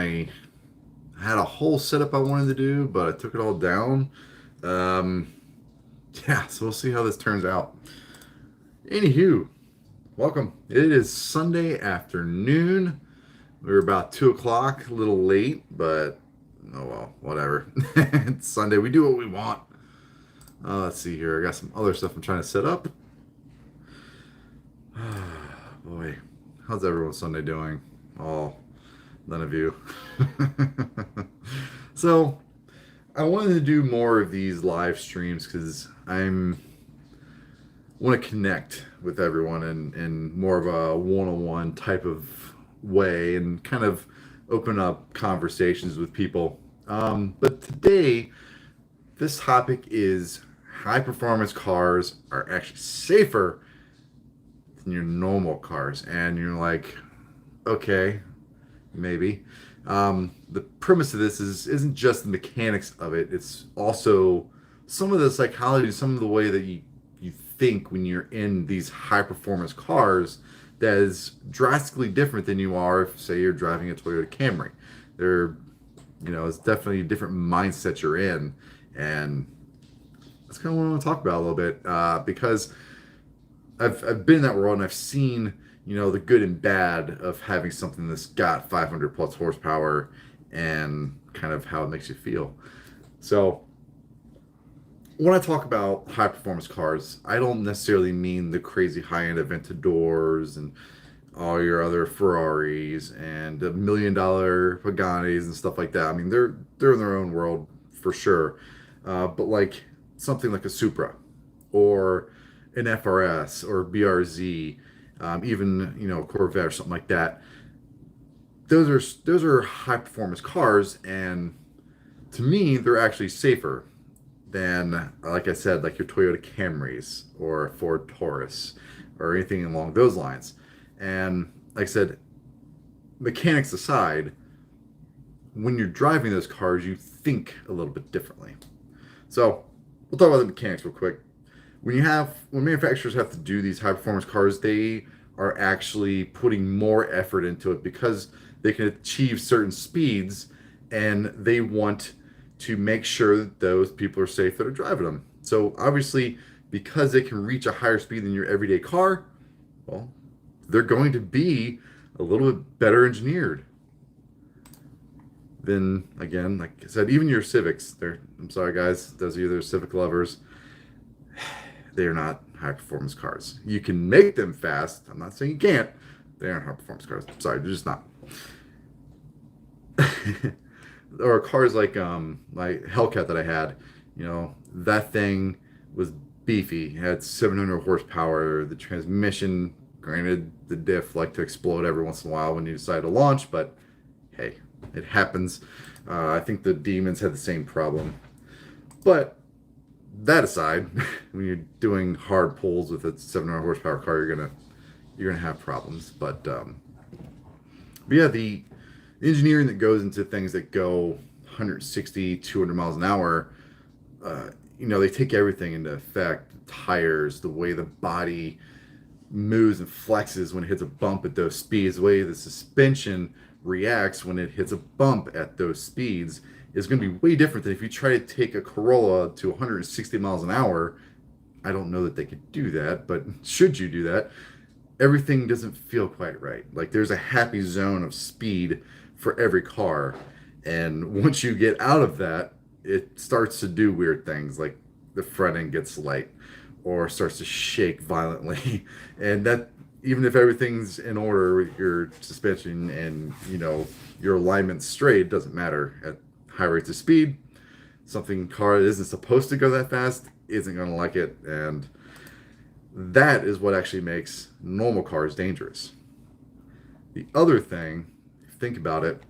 I had a whole setup I wanted to do, but I took it all down. Um, yeah, so we'll see how this turns out. Anywho, welcome. It is Sunday afternoon. We were about 2 o'clock, a little late, but oh well, whatever. It's Sunday. We do what we want. Let's see here. I got some other stuff I'm trying to set up. Boy, how's everyone Sunday doing? Oh, none of you. So, I wanted to do more of these live streams because I'm want to connect with everyone in more of a one-on-one type of way and kind of open up conversations with people. But today, this topic is high performance cars are actually safer than your normal cars. And you're like, okay, maybe. The premise of this isn't just the mechanics of it, it's also some of the psychology, some of the way that you think when you're in these high performance cars that is drastically different than you are if, say, you're driving a Toyota Camry. They're, it's definitely a different mindset you're in. And that's kind of what I want to talk about a little bit because I've been in that world and I've seen the good and bad of having something that's got 500 plus horsepower and kind of how it makes you feel. So when I talk about high performance cars, I don't necessarily mean the crazy high end Aventadors and all your other Ferraris and $1 million Paganis and stuff like that. I mean, they're in their own world for sure. But like something like a Supra or an FRS or BRZ, even Corvette or something like that. Those are high performance cars, and to me, they're actually safer than, like I said, like your Toyota Camrys or Ford Taurus or anything along those lines. And like I said, mechanics aside, when you're driving those cars, you think a little bit differently. So we'll talk about the mechanics real quick. When manufacturers have to do these high performance cars, they are actually putting more effort into it because they can achieve certain speeds, and they want to make sure that those people are safe that are driving them. So obviously, because they can reach a higher speed than your everyday car, well, they're going to be a little bit better engineered than, again, like I said, even your Civics. I'm sorry, guys, those of you that are Civic lovers, they are not high performance cars. You can make them fast. I'm not saying you can't. They aren't high performance cars. Sorry, they're just not. Or cars like my Hellcat that I had. That thing was beefy. It had 700 horsepower. The transmission, granted, the diff liked to explode every once in a while when you decide to launch, but hey, it happens. I think the Demons had the same problem. But that aside, when you're doing hard pulls with a 700 horsepower car, you're gonna have problems. But yeah, the engineering that goes into things that go 160, 200 miles an hour, they take everything into effect. The tires, the way the body moves and flexes when it hits a bump at those speeds, the way the suspension reacts when it hits a bump at those speeds is going to be way different than if you try to take a Corolla to 160 miles an hour. I don't know that they could do that, but should you do that, everything doesn't feel quite right. Like there's a happy zone of speed for every car. And once you get out of that, it starts to do weird things like the front end gets light or starts to shake violently. And that, even if everything's in order with your suspension and, your alignment straight, it doesn't matter. At high rates of speed, something car that isn't supposed to go that fast isn't going to like it. And that is what actually makes normal cars dangerous. The other thing, think about it,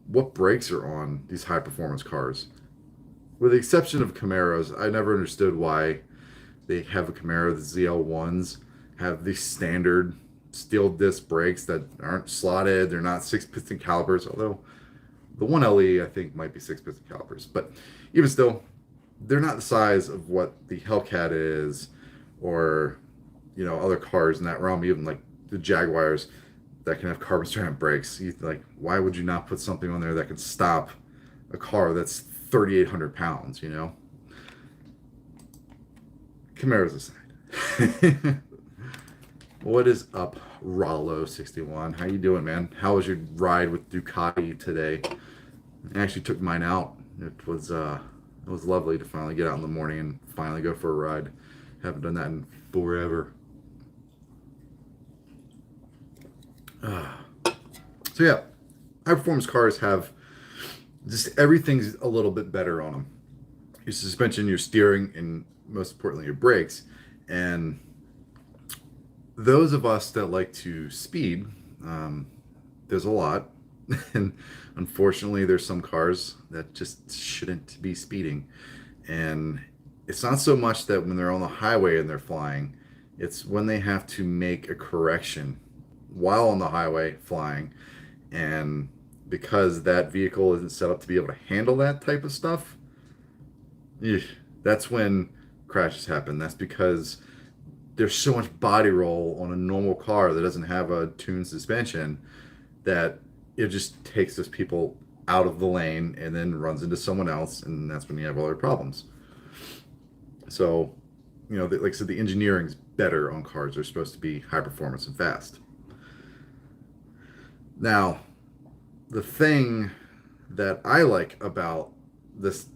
what brakes are on these high performance cars? With the exception of Camaros, I never understood why they have a Camaro. The ZL1s have these standard steel disc brakes that aren't slotted. They're not 6-piston calipers, although the 1LE I think might be 6-piston calipers. But even still, they're not the size of what the Hellcat is, or other cars in that realm, even like the Jaguars. that can have carbon ceramic brakes. Like, why would you not put something on there that can stop a car that's 3,800 pounds, you know? Camaros aside. What is up, Rollo61? How you doing, man? How was your ride with Ducati today? I actually took mine out. It was lovely to finally get out in the morning and finally go for a ride. Haven't done that in forever. So yeah, high performance cars have just everything's a little bit better on them. Your suspension, your steering, and most importantly, your brakes. And those of us that like to speed, there's a lot. And unfortunately, there's some cars that just shouldn't be speeding. And it's not so much that when they're on the highway and they're flying, it's when they have to make a correction while on the highway flying. And because that vehicle isn't set up to be able to handle that type of stuff, that's when crashes happen. That's because there's so much body roll on a normal car that doesn't have a tuned suspension that it just takes those people out of the lane and then runs into someone else, and that's when you have all your problems. So, like I said, the engineering's better on cars. They're supposed to be high performance and fast. Now, the thing that I like about this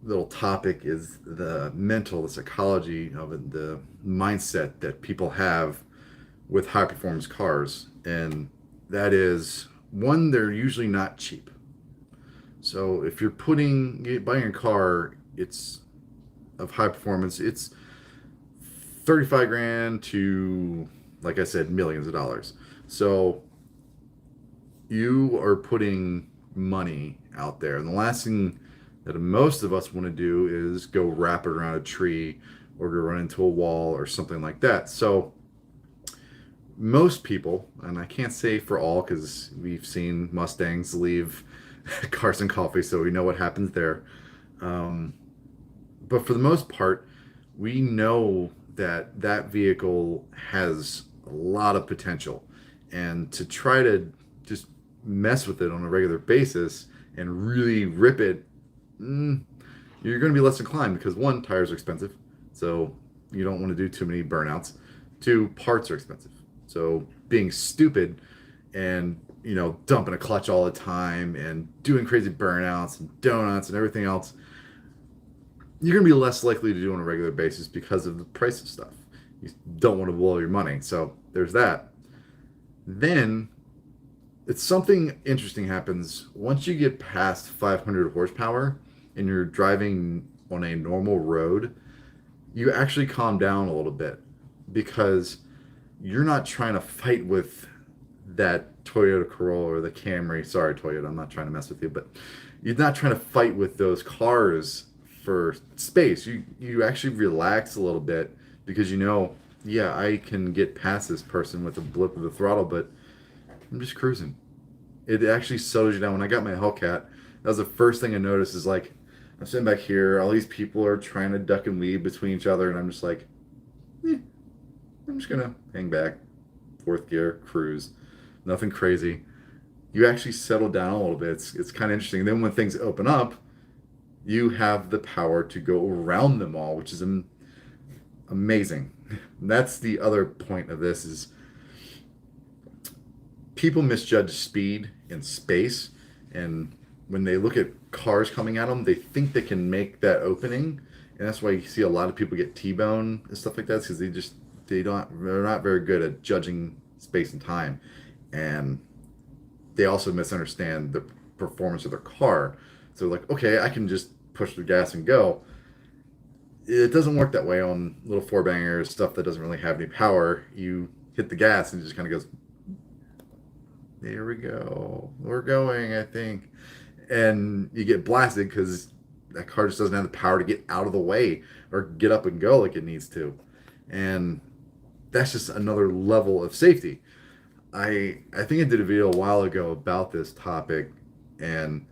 little topic is the psychology of it, the mindset that people have with high performance cars. And that is, one, they're usually not cheap. So if you're buying a car, it's of high performance, it's 35 grand to, like I said, millions of dollars. So you are putting money out there. And the last thing that most of us want to do is go wrap it around a tree or go run into a wall or something like that. So most people, and I can't say for all because we've seen Mustangs leave Cars and Coffee, so we know what happens there. But for the most part, we know that that vehicle has a lot of potential. And to try to just mess with it on a regular basis and really rip it, you're going to be less inclined because one, tires are expensive, so you don't want to do too many burnouts. Two, parts are expensive. So being stupid and dumping a clutch all the time and doing crazy burnouts and donuts and everything else, you're going to be less likely to do on a regular basis because of the price of stuff. You don't want to blow your money. So there's that. Then it's something interesting happens once you get past 500 horsepower and you're driving on a normal road. You actually calm down a little bit because you're not trying to fight with that Toyota Corolla or the Camry. Sorry, Toyota, I'm not trying to mess with you, but you're not trying to fight with those cars for space. You actually relax a little bit because yeah, I can get past this person with a blip of the throttle, but I'm just cruising. It actually settles you down. When I got my Hellcat, that was the first thing I noticed is like, I'm sitting back here, all these people are trying to duck and weave between each other, and I'm just like, I'm just gonna hang back, fourth gear, cruise, nothing crazy. You actually settle down a little bit. It's kind of interesting. And then when things open up, you have the power to go around them all, which is amazing. And that's the other point of this is people misjudge speed and space, and when they look at cars coming at them, they think they can make that opening, and that's why you see a lot of people get T-bone and stuff like that, because they're not very good at judging space and time, and they also misunderstand the performance of their car. So like, okay, I can just push the gas and go. It doesn't work that way on little four bangers, stuff that doesn't really have any power. You hit the gas and it just kind of goes, there we go, we're going, I think. And you get blasted because that car just doesn't have the power to get out of the way or get up and go like it needs to. And that's just another level of safety. I think I did a video a while ago about this topic, and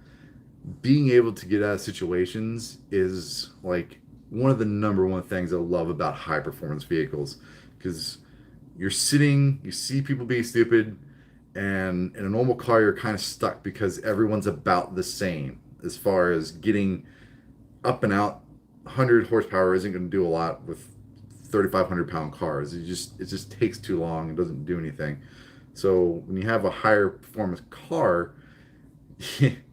being able to get out of situations is like one of the number one things I love about high performance vehicles, because you see people being stupid, And in a normal car, you're kind of stuck because everyone's about the same as far as getting up and out. 100 horsepower isn't going to do a lot with 3,500 pound cars. It just takes too long and doesn't do anything. So when you have a higher performance car,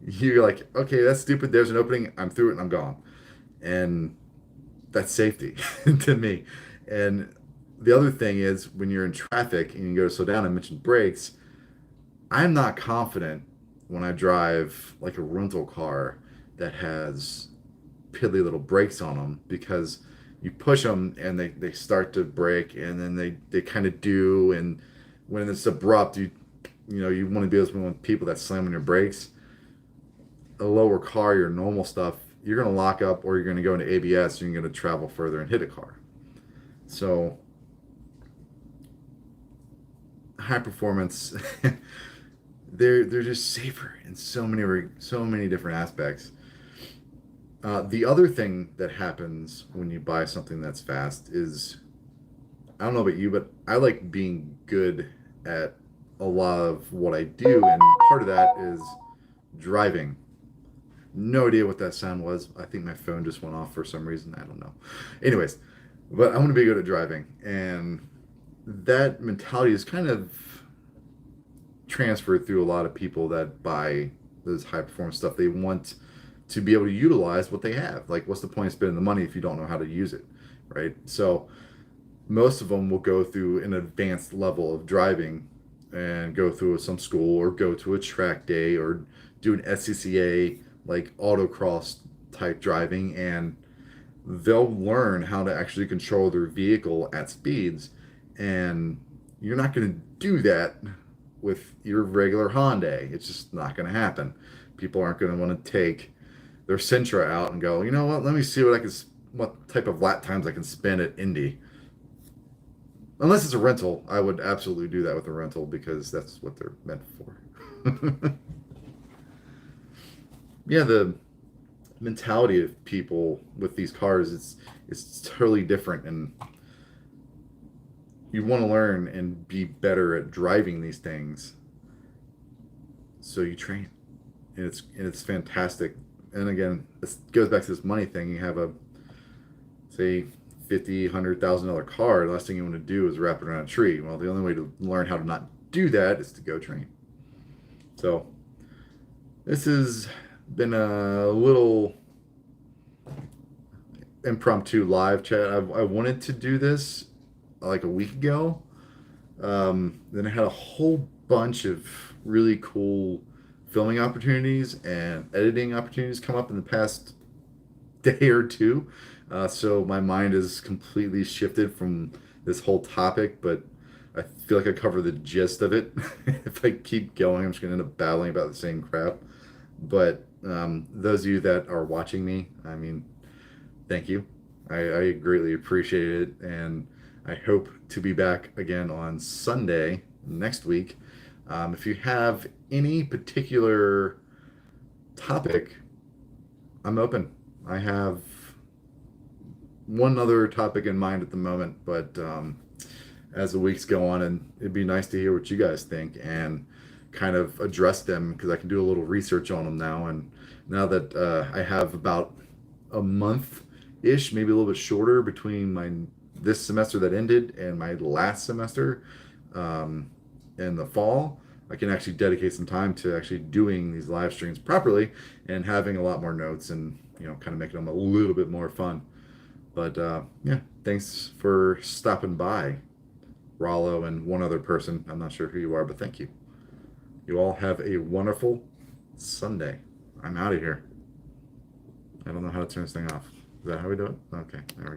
you're like, okay, that's stupid. There's an opening. I'm through it and I'm gone. And that's safety to me. And the other thing is when you're in traffic and you go to slow down, I mentioned brakes. I'm not confident when I drive like a rental car that has piddly little brakes on them because you push them and they start to brake and then they kind of do. And when it's abrupt, you want to be those one people that slam on your brakes. A lower car, your normal stuff, you're going to lock up or you're going to go into ABS and you're going to travel further and hit a car. So high performance, they're just safer in so many different aspects. The other thing that happens when you buy something that's fast is I don't know about you, but I like being good at a lot of what I do, and part of that is driving. No idea what that sound was. I think my phone just went off for some reason. I don't know. Anyways, but I want to be good at driving, and that mentality is kind of transferred through a lot of people that buy this high performance stuff. They want to be able to utilize what they have. Like, what's the point of spending the money if you don't know how to use it, right? So most of them will go through an advanced level of driving and go through some school or go to a track day or do an SCCA like autocross type driving, and they'll learn how to actually control their vehicle at speeds. And you're not going to do that with your regular Hyundai. It's just not going to happen. People aren't going to want to take their Sentra out and go, you know what? Let me see what type of lap times I can spend at Indy. Unless it's a rental, I would absolutely do that with a rental because that's what they're meant for. Yeah, the mentality of people with these cars, it's totally different, and you want to learn and be better at driving these things, so you train, and it's fantastic. And again, this goes back to this money thing. You have a say 50, $100,000 car. The last thing you want to do is wrap it around a tree. Well, the only way to learn how to not do that is to go train. So this has been a little impromptu live chat. I wanted to do this like a week ago. Then I had a whole bunch of really cool filming opportunities and editing opportunities come up in the past day or two. So my mind is completely shifted from this whole topic, but I feel like I cover the gist of it. If I keep going, I'm just going to end up battling about the same crap. But those of you that are watching me, I mean, thank you. I greatly appreciate it. And I hope to be back again on Sunday next week. If you have any particular topic, I'm open. I have one other topic in mind at the moment, but as the weeks go on, and it'd be nice to hear what you guys think and kind of address them because I can do a little research on them now. And now that I have about a month ish, maybe a little bit shorter between my this semester that ended and my last semester in the fall, I can actually dedicate some time to actually doing these live streams properly and having a lot more notes and kind of making them a little bit more fun. But yeah, thanks for stopping by, Rollo, and one other person. I'm not sure who you are, but thank you. You all have a wonderful Sunday. I'm out of here. I don't know how to turn this thing off. Is that how we do it? Okay, there we go.